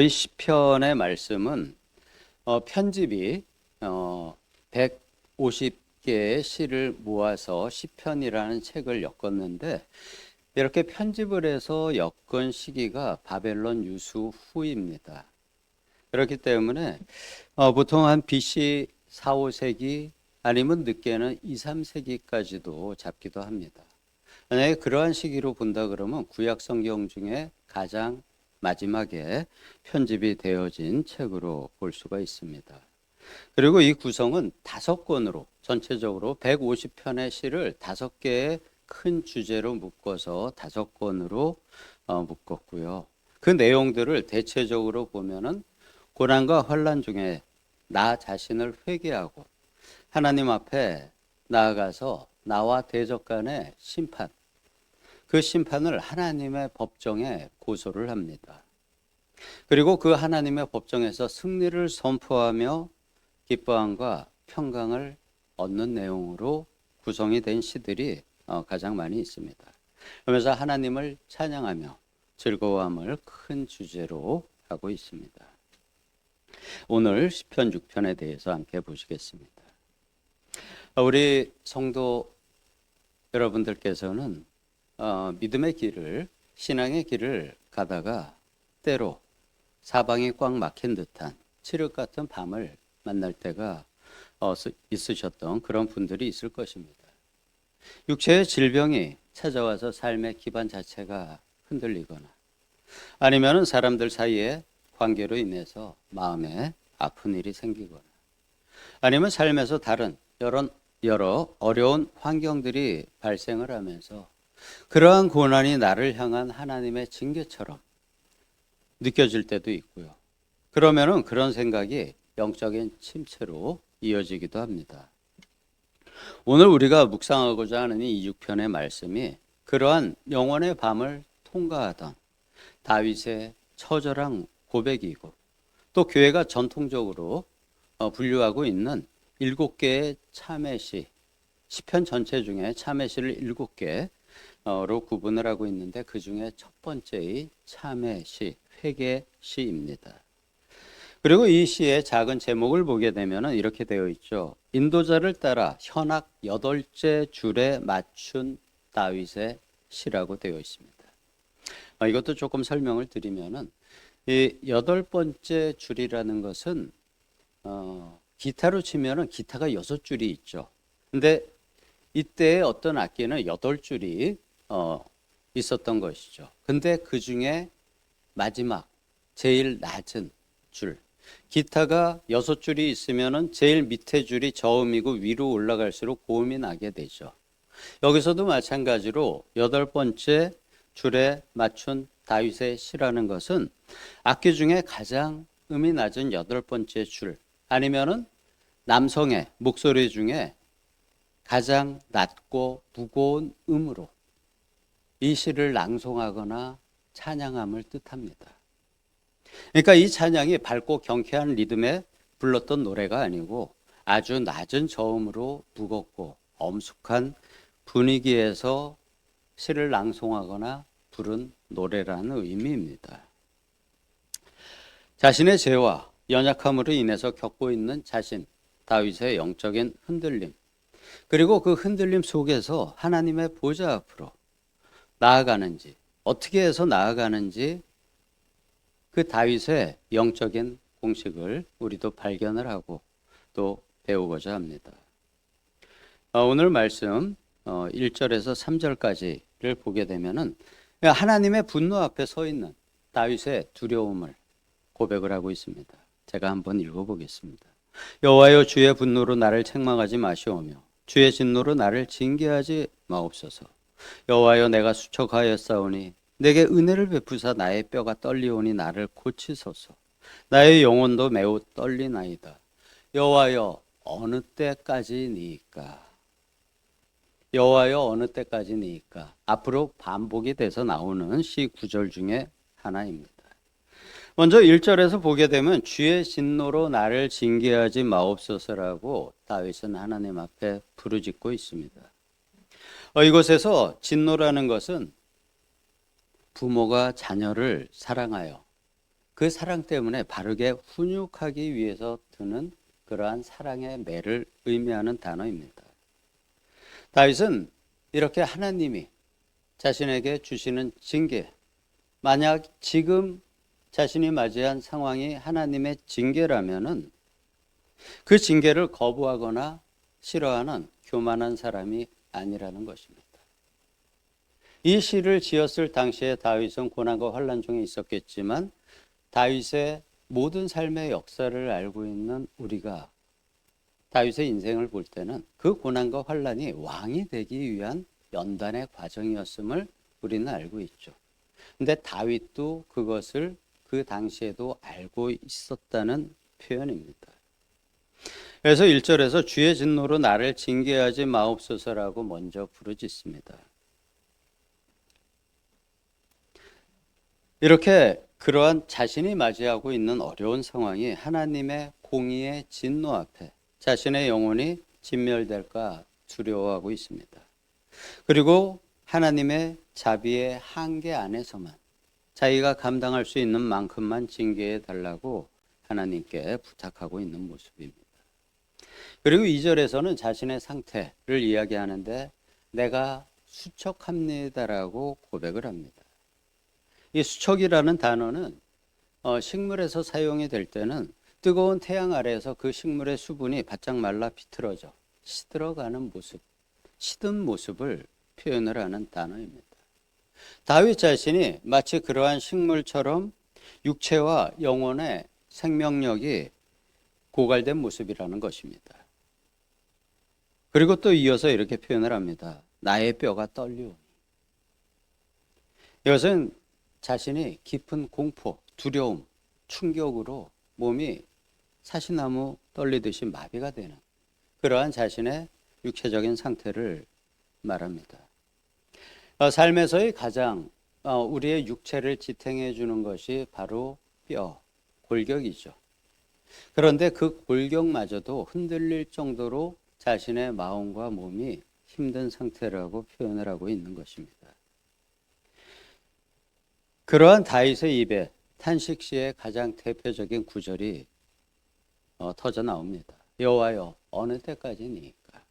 시편의 말씀은 편집이 150개의 시를 모아서 시편이라는 책을 엮었는데, 이렇게 편집을 해서 엮은 시기가 바벨론 유수 후입니다. 그렇기 때문에 보통 한 BC 4, 5세기 아니면 늦게는 2, 3세기까지도 잡기도 합니다. 만약에 그러한 시기로 본다 그러면 구약 성경 중에 가장 마지막에 편집이 되어진 책으로 볼 수가 있습니다. 그리고 이 구성은 5권으로, 전체적으로 150편의 시를 5개의 큰 주제로 묶어서 5권으로 묶었고요. 그 내용들을 대체적으로 보면은 고난과 환난 중에 나 자신을 회개하고 하나님 앞에 나아가서 나와 대적 간의 심판, 그 심판을 하나님의 법정에 고소를 합니다. 그리고 그 하나님의 법정에서 승리를 선포하며 기뻐함과 평강을 얻는 내용으로 구성이 된 시들이 가장 많이 있습니다. 그러면서 하나님을 찬양하며 즐거워함을 큰 주제로 하고 있습니다. 오늘 시편 6편에 대해서 함께 보시겠습니다. 우리 성도 여러분들께서는 믿음의 길을, 신앙의 길을 가다가 때로 사방이 꽉 막힌 듯한 칠흑 같은 밤을 만날 때가 있으셨던 그런 분들이 있을 것입니다. 육체의 질병이 찾아와서 삶의 기반 자체가 흔들리거나, 아니면 사람들 사이의 관계로 인해서 마음에 아픈 일이 생기거나, 아니면 삶에서 다른 여러 어려운 환경들이 발생을 하면서 그러한 고난이 나를 향한 하나님의 징계처럼 느껴질 때도 있고요. 그러면은 그런 생각이 영적인 침체로 이어지기도 합니다. 오늘 우리가 묵상하고자 하는 이 6편의 말씀이 그러한 영혼의 밤을 통과하던 다윗의 처절한 고백이고, 또 교회가 전통적으로 분류하고 있는 7개의 참회시, 시편 전체 중에 참회시를 7개로 구분을 하고 있는데, 그 중에 첫 번째의 참회시, 회개시입니다. 그리고 이 시의 작은 제목을 보게 되면 이렇게 되어 있죠. 인도자를 따라 현악 8째 줄에 맞춘 다윗의 시라고 되어 있습니다. 이것도 조금 설명을 드리면은, 이 8번째 줄이라는 것은 기타로 치면은 기타가 6줄이 있죠. 근데 이때 어떤 악기는 8줄이 있었던 것이죠. 근데 그 중에 마지막 제일 낮은 줄, 기타가 6줄이 있으면은 제일 밑에 줄이 저음이고 위로 올라갈수록 고음이 나게 되죠. 여기서도 마찬가지로 8번째 줄에 맞춘 다윗의 시라는 것은 악기 중에 가장 음이 낮은 8번째 줄, 아니면은 남성의 목소리 중에 가장 낮고 무거운 음으로 이 시를 낭송하거나 찬양함을 뜻합니다. 그러니까 이 찬양이 밝고 경쾌한 리듬에 불렀던 노래가 아니고 아주 낮은 저음으로 무겁고 엄숙한 분위기에서 시를 낭송하거나 부른 노래라는 의미입니다. 자신의 죄와 연약함으로 인해서 겪고 있는 자신, 다윗의 영적인 흔들림, 그리고 그 흔들림 속에서 하나님의 보좌 앞으로 나아가는지, 어떻게 해서 나아가는지, 그 다윗의 영적인 공식을 우리도 발견을 하고 또 배우고자 합니다. 오늘 말씀 1절에서 3절까지를 보게 되면은 하나님의 분노 앞에 서 있는 다윗의 두려움을 고백을 하고 있습니다. 제가 한번 읽어보겠습니다. 여호와여, 주의 분노로 나를 책망하지 마시오며 주의 진노로 나를 징계하지 마옵소서. 여호와여, 내가 수척하였사오니 내게 은혜를 베푸사 나의 뼈가 떨리오니 나를 고치소서. 나의 영혼도 매우 떨리나이다. 여호와여, 어느 때까지니까? 여호와여, 어느 때까지니까? 앞으로 반복이 돼서 나오는 시 구절 중에 하나입니다. 먼저 1절에서 보게 되면 주의 진노로 나를 징계하지 마옵소서라고 다윗은 하나님 앞에 부르짖고 있습니다. 이곳에서 진노라는 것은 부모가 자녀를 사랑하여 그 사랑 때문에 바르게 훈육하기 위해서 드는 그러한 사랑의 매를 의미하는 단어입니다. 다윗은 이렇게 하나님이 자신에게 주시는 징계, 만약 지금 자신이 맞이한 상황이 하나님의 징계라면은 그 징계를 거부하거나 싫어하는 교만한 사람이 아니라는 것입니다. 이 시를 지었을 당시에 다윗은 고난과 환난 중에 있었겠지만 다윗의 모든 삶의 역사를 알고 있는 우리가 다윗의 인생을 볼 때는 그 고난과 환난이 왕이 되기 위한 연단의 과정이었음을 우리는 알고 있죠. 근데 다윗도 그것을 그 당시에도 알고 있었다는 표현입니다. 그래서 1절에서 주의 진노로 나를 징계하지 마옵소서라고 먼저 부르짖습니다. 이렇게 그러한 자신이 맞이하고 있는 어려운 상황이 하나님의 공의의 진노 앞에 자신의 영혼이 진멸될까 두려워하고 있습니다. 그리고 하나님의 자비의 한계 안에서만 자기가 감당할 수 있는 만큼만 징계해 달라고 하나님께 부탁하고 있는 모습입니다. 그리고 2절에서는 자신의 상태를 이야기하는데 내가 수척합니다라고 고백을 합니다. 이 수척이라는 단어는 식물에서 사용이 될 때는 뜨거운 태양 아래에서 그 식물의 수분이 바짝 말라 비틀어져 시들어가는 모습, 시든 모습을 표현을 하는 단어입니다. 다윗 자신이 마치 그러한 식물처럼 육체와 영혼의 생명력이 고갈된 모습이라는 것입니다. 그리고 또 이어서 이렇게 표현을 합니다. 나의 뼈가 떨리오니. 이것은 자신이 깊은 공포, 두려움, 충격으로 몸이 사시나무 떨리듯이 마비가 되는 그러한 자신의 육체적인 상태를 말합니다. 삶에서의 가장 우리의 육체를 지탱해 주는 것이 바로 뼈, 골격이죠. 그런데 그 골격마저도 흔들릴 정도로 자신의 마음과 몸이 힘든 상태라고 표현을 하고 있는 것입니다. 그러한 다윗의 입에 탄식시의 가장 대표적인 구절이 터져 나옵니다. 여호와여 어느 때까지니까.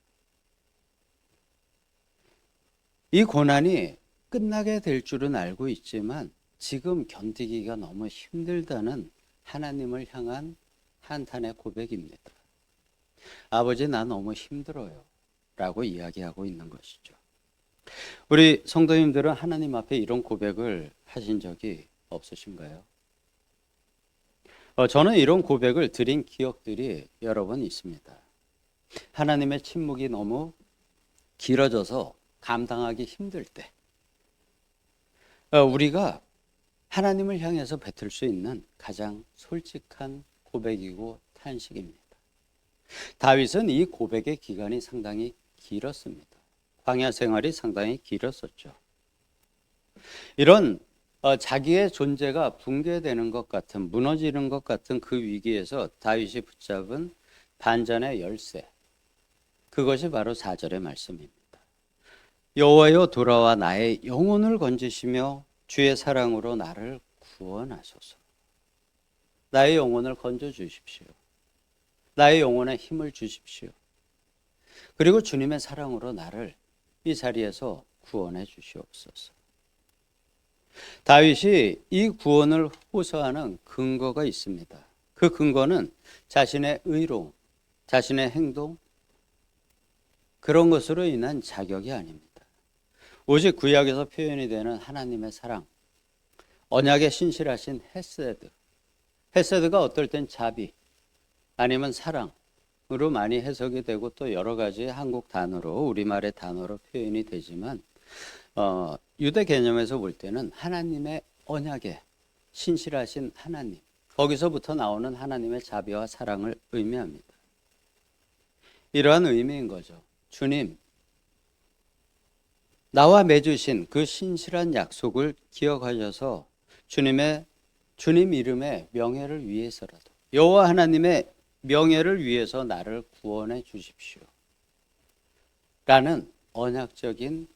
이 고난이 끝나게 될 줄은 알고 있지만 지금 견디기가 너무 힘들다는 하나님을 향한 한탄의 고백입니다. 아버지 나 너무 힘들어요 라고 이야기하고 있는 것이죠. 우리 성도님들은 하나님 앞에 이런 고백을 하신 적이 없으신가요? 저는 이런 고백을 드린 기억들이 여러 번 있습니다. 하나님의 침묵이 너무 길어져서 감당하기 힘들 때 우리가 하나님을 향해서 뱉을 수 있는 가장 솔직한 고백이고 탄식입니다. 다윗은 이 고백의 기간이 상당히 길었습니다. 광야 생활이 상당히 길었었죠. 이런 자기의 존재가 붕괴되는 것 같은, 무너지는 것 같은 그 위기에서 다윗이 붙잡은 반전의 열쇠, 그것이 바로 4절의 말씀입니다. 여호와여 돌아와 나의 영혼을 건지시며 주의 사랑으로 나를 구원하소서. 나의 영혼을 건져 주십시오. 나의 영혼에 힘을 주십시오. 그리고 주님의 사랑으로 나를 이 자리에서 구원해 주시옵소서. 다윗이 이 구원을 호소하는 근거가 있습니다. 그 근거는 자신의 의로움, 자신의 행동, 그런 것으로 인한 자격이 아닙니다. 오직 구약에서 표현이 되는 하나님의 사랑, 언약에 신실하신 헤세드. 헤세드가 어떨 땐 자비, 아니면 사랑으로 많이 해석이 되고 또 여러 가지 한국 단어로, 우리말의 단어로 표현이 되지만 유대 개념에서 볼 때는 하나님의 언약에 신실하신 하나님, 거기서부터 나오는 하나님의 자비와 사랑을 의미합니다. 이러한 의미인 거죠. 주님, 나와 맺으신 그 신실한 약속을 기억하셔서 주님 이름의 명예를 위해서라도 여호와 하나님의 명예를 위해서 나를 구원해 주십시오. 라는 언약적인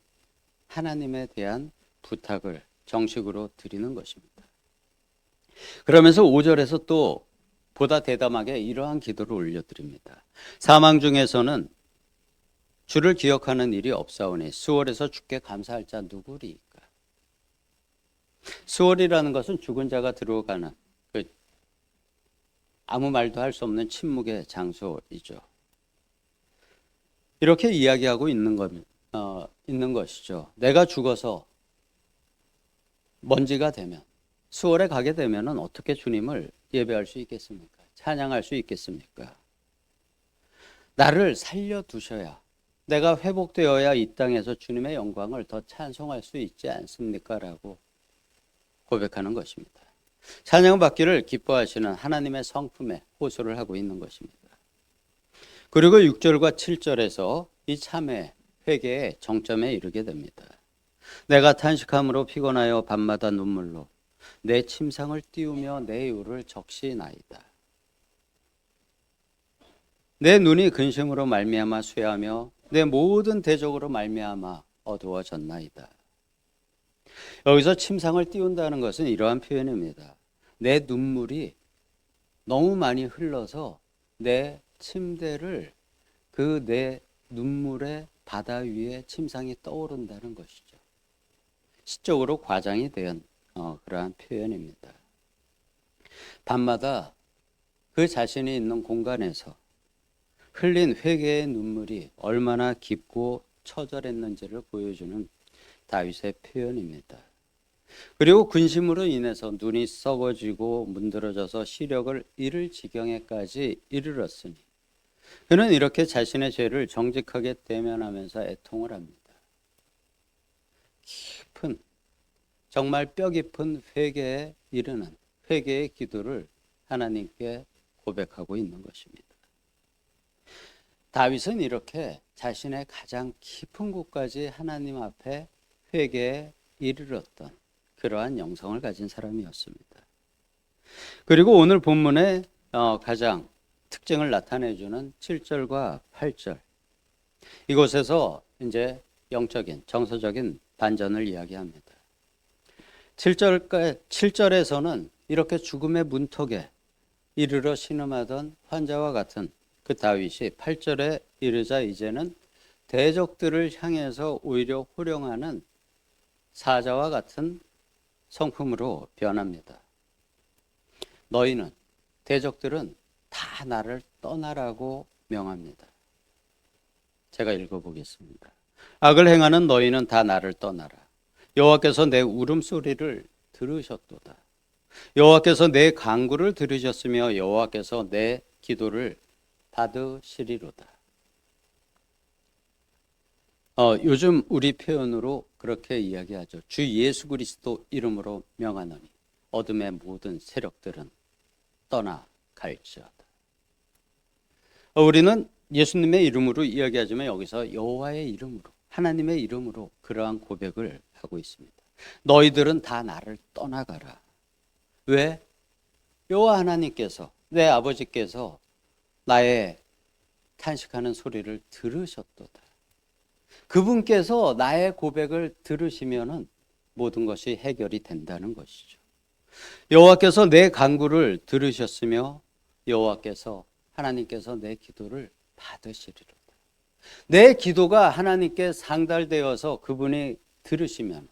하나님에 대한 부탁을 정식으로 드리는 것입니다. 그러면서 5절에서 또 보다 대담하게 이러한 기도를 올려드립니다. 사망 중에서는 주를 기억하는 일이 없사오니 수월에서 주께 감사할 자 누구리이까. 수월이라는 것은 죽은 자가 들어가는 그 아무 말도 할 수 없는 침묵의 장소이죠. 이렇게 이야기하고 있는 것이죠. 내가 죽어서 먼지가 되면 수월에 가게 되면은 어떻게 주님을 예배할 수 있겠습니까? 찬양할 수 있겠습니까? 나를 살려두셔야, 내가 회복되어야 이 땅에서 주님의 영광을 더 찬송할 수 있지 않습니까? 라고 고백하는 것입니다. 찬양 받기를 기뻐하시는 하나님의 성품에 호소를 하고 있는 것입니다. 그리고 6절과 7절에서 이 참회, 회개의 정점에 이르게 됩니다. 내가 탄식함으로 피곤하여 밤마다 눈물로 내 침상을 띄우며 내 이유를 적시나이다. 내 눈이 근심으로 말미암아 쇠하며 내 모든 대적으로 말미암아 어두워졌나이다. 여기서 침상을 띄운다는 것은 이러한 표현입니다. 내 눈물이 너무 많이 흘러서 내 침대를 그 내 눈물의 바다 위에 침상이 떠오른다는 것이죠. 시적으로 과장이 된 그러한 표현입니다. 밤마다 그 자신이 있는 공간에서 흘린 회개의 눈물이 얼마나 깊고 처절했는지를 보여주는 다윗의 표현입니다. 그리고 근심으로 인해서 눈이 썩어지고 문드러져서 시력을 잃을 지경에까지 이르렀으니 그는 이렇게 자신의 죄를 정직하게 대면하면서 애통을 합니다. 깊은, 정말 뼈 깊은 회개에 이르는 회개의 기도를 하나님께 고백하고 있는 것입니다. 다윗은 이렇게 자신의 가장 깊은 곳까지 하나님 앞에 회개에 이르렀던 그러한 영성을 가진 사람이었습니다. 그리고 오늘 본문의 가장 특징을 나타내주는 7절과 8절, 이곳에서 이제 영적인 정서적인 반전을 이야기합니다. 7절에서는 이렇게 죽음의 문턱에 이르러 신음하던 환자와 같은 그 다윗이 8절에 이르자 이제는 대적들을 향해서 오히려 호령하는 사자와 같은 성품으로 변합니다. 너희는, 대적들은 다 나를 떠나라고 명합니다. 제가 읽어보겠습니다. 악을 행하는 너희는 다 나를 떠나라. 여호와께서 내 울음소리를 들으셨도다. 여호와께서 내 간구를 들으셨으며 여호와께서 내 기도를 받으시리로다. 요즘 우리 표현으로 그렇게 이야기하죠. 주 예수 그리스도 이름으로 명하노니 어둠의 모든 세력들은 떠나갈지어다. 우리는 예수님의 이름으로 이야기하지만 여기서 여호와의 이름으로, 하나님의 이름으로 그러한 고백을 하고 있습니다. 너희들은 다 나를 떠나가라. 왜? 여호와 하나님께서, 내 아버지께서 나의 탄식하는 소리를 들으셨도다. 그분께서 나의 고백을 들으시면은 모든 것이 해결이 된다는 것이죠. 여호와께서 내 간구를 들으셨으며 여호와께서, 하나님께서 내 기도를 받으시리로다. 내 기도가 하나님께 상달되어서 그분이 들으시면,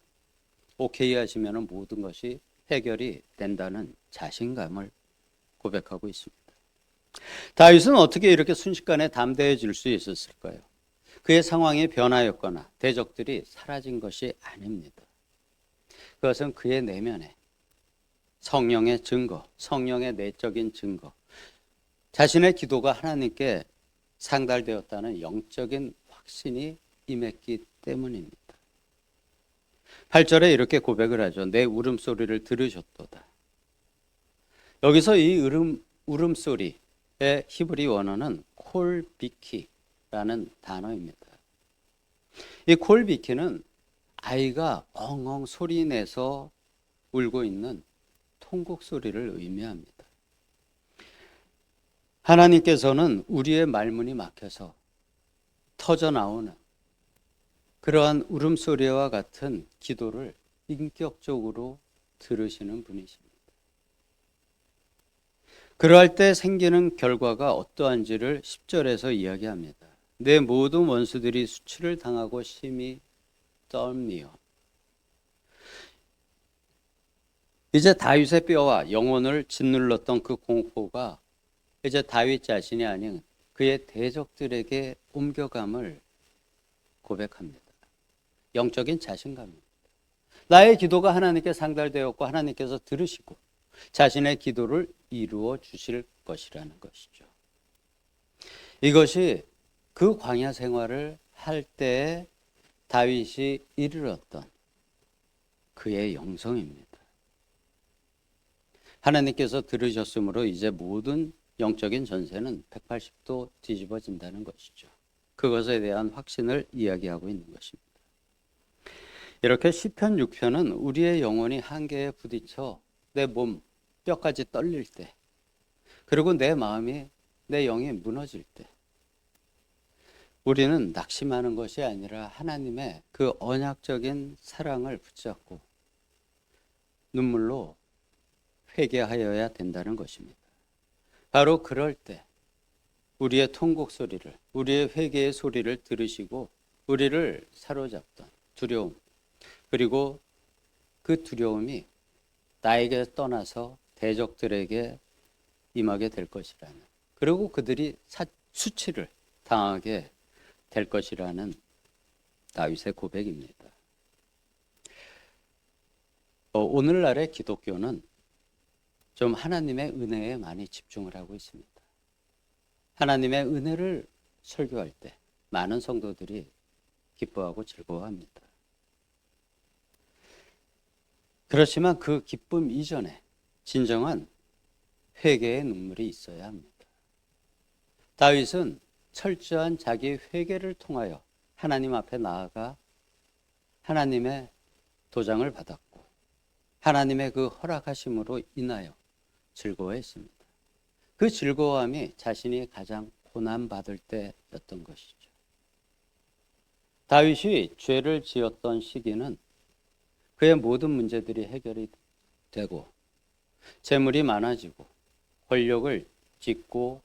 오케이 하시면 모든 것이 해결이 된다는 자신감을 고백하고 있습니다. 다윗은 어떻게 이렇게 순식간에 담대해질 수 있었을까요? 그의 상황이 변화였거나 대적들이 사라진 것이 아닙니다. 그것은 그의 내면에 성령의 증거, 성령의 내적인 증거, 자신의 기도가 하나님께 상달되었다는 영적인 확신이 임했기 때문입니다. 8절에 이렇게 고백을 하죠. 내 울음소리를 들으셨도다. 여기서 이 울음소리의 히브리 원어는 콜비키라는 단어입니다. 이 콜비키는 아이가 엉엉 소리내서 울고 있는 통곡 소리를 의미합니다. 하나님께서는 우리의 말문이 막혀서 터져 나오는 그러한 울음소리와 같은 기도를 인격적으로 들으시는 분이십니다. 그러할 때 생기는 결과가 어떠한지를 10절에서 이야기합니다. 내 모든 원수들이 수치를 당하고 심히 떨미요. 이제 다윗의 뼈와 영혼을 짓눌렀던 그 공포가 이제 다윗 자신이 아닌 그의 대적들에게 옮겨감을 고백합니다. 영적인 자신감입니다. 나의 기도가 하나님께 상달되었고 하나님께서 들으시고 자신의 기도를 이루어 주실 것이라는 것이죠. 이것이 그 광야 생활을 할 때에 다윗이 이르렀던 그의 영성입니다. 하나님께서 들으셨으므로 이제 모든 영적인 전세는 180도 뒤집어진다는 것이죠. 그것에 대한 확신을 이야기하고 있는 것입니다. 이렇게 시편 6편은 우리의 영혼이 한계에 부딪혀 내 몸, 뼈까지 떨릴 때, 그리고 내 마음이, 내 영이 무너질 때, 우리는 낙심하는 것이 아니라 하나님의 그 언약적인 사랑을 붙잡고 눈물로 회개하여야 된다는 것입니다. 바로 그럴 때 우리의 통곡 소리를, 우리의 회개의 소리를 들으시고 우리를 사로잡던 두려움, 그리고 그 두려움이 나에게 떠나서 대적들에게 임하게 될 것이라는, 그리고 그들이 수치를 당하게 될 것이라는 다윗의 고백입니다. 오늘날의 기독교는 좀 하나님의 은혜에 많이 집중을 하고 있습니다. 하나님의 은혜를 설교할 때 많은 성도들이 기뻐하고 즐거워합니다. 그렇지만 그 기쁨 이전에 진정한 회개의 눈물이 있어야 합니다. 다윗은 철저한 자기 회개를 통하여 하나님 앞에 나아가 하나님의 도장을 받았고 하나님의 그 허락하심으로 인하여 즐거워했습니다. 그 즐거움이 자신이 가장 고난받을 때였던 것이죠. 다윗이 죄를 지었던 시기는 그의 모든 문제들이 해결이 되고 재물이 많아지고 권력을 짓고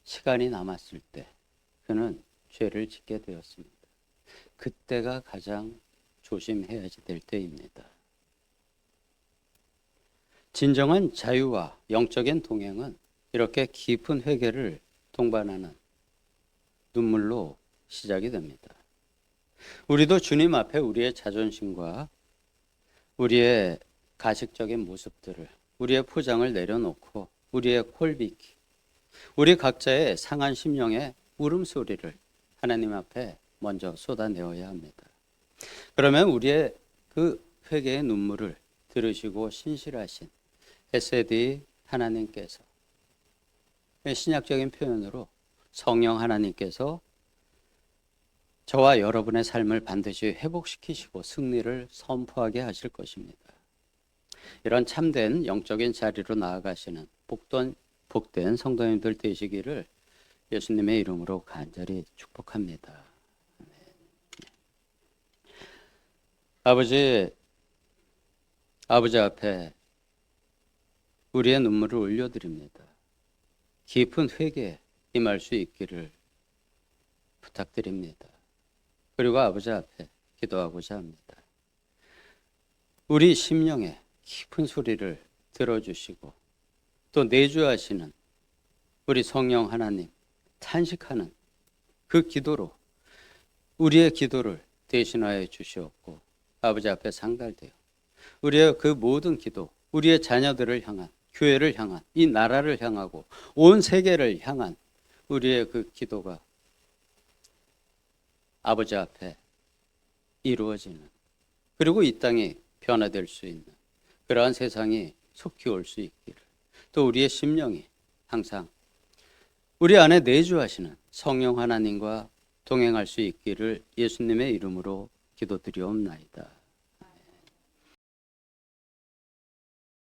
시간이 남았을 때 그는 죄를 짓게 되었습니다. 그때가 가장 조심해야 될 때입니다. 진정한 자유와 영적인 동행은 이렇게 깊은 회개를 동반하는 눈물로 시작이 됩니다. 우리도 주님 앞에 우리의 자존심과 우리의 가식적인 모습들을, 우리의 포장을 내려놓고 우리의 콜비키, 우리 각자의 상한 심령의 울음소리를 하나님 앞에 먼저 쏟아내어야 합니다. 그러면 우리의 그 회개의 눈물을 들으시고 신실하신 에세디 하나님께서, 신약적인 표현으로 성령 하나님께서 저와 여러분의 삶을 반드시 회복시키시고 승리를 선포하게 하실 것입니다. 이런 참된 영적인 자리로 나아가시는 복된 성도님들 되시기를 예수님의 이름으로 간절히 축복합니다. 아버지 앞에 우리의 눈물을 올려드립니다. 깊은 회개에 임할 수 있기를 부탁드립니다. 그리고 아버지 앞에 기도하고자 합니다. 우리 심령의 깊은 소리를 들어주시고 또 내주하시는 우리 성령 하나님 탄식하는 그 기도로 우리의 기도를 대신하여 주시옵고 아버지 앞에 상달되어 우리의 그 모든 기도, 우리의 자녀들을 향한, 교회를 향한, 이 나라를 향하고 온 세계를 향한 우리의 그 기도가 아버지 앞에 이루어지는, 그리고 이 땅이 변화될 수 있는 그러한 세상이 속히 올 수 있기를, 또 우리의 심령이 항상 우리 안에 내주하시는 성령 하나님과 동행할 수 있기를 예수님의 이름으로 기도드리옵나이다.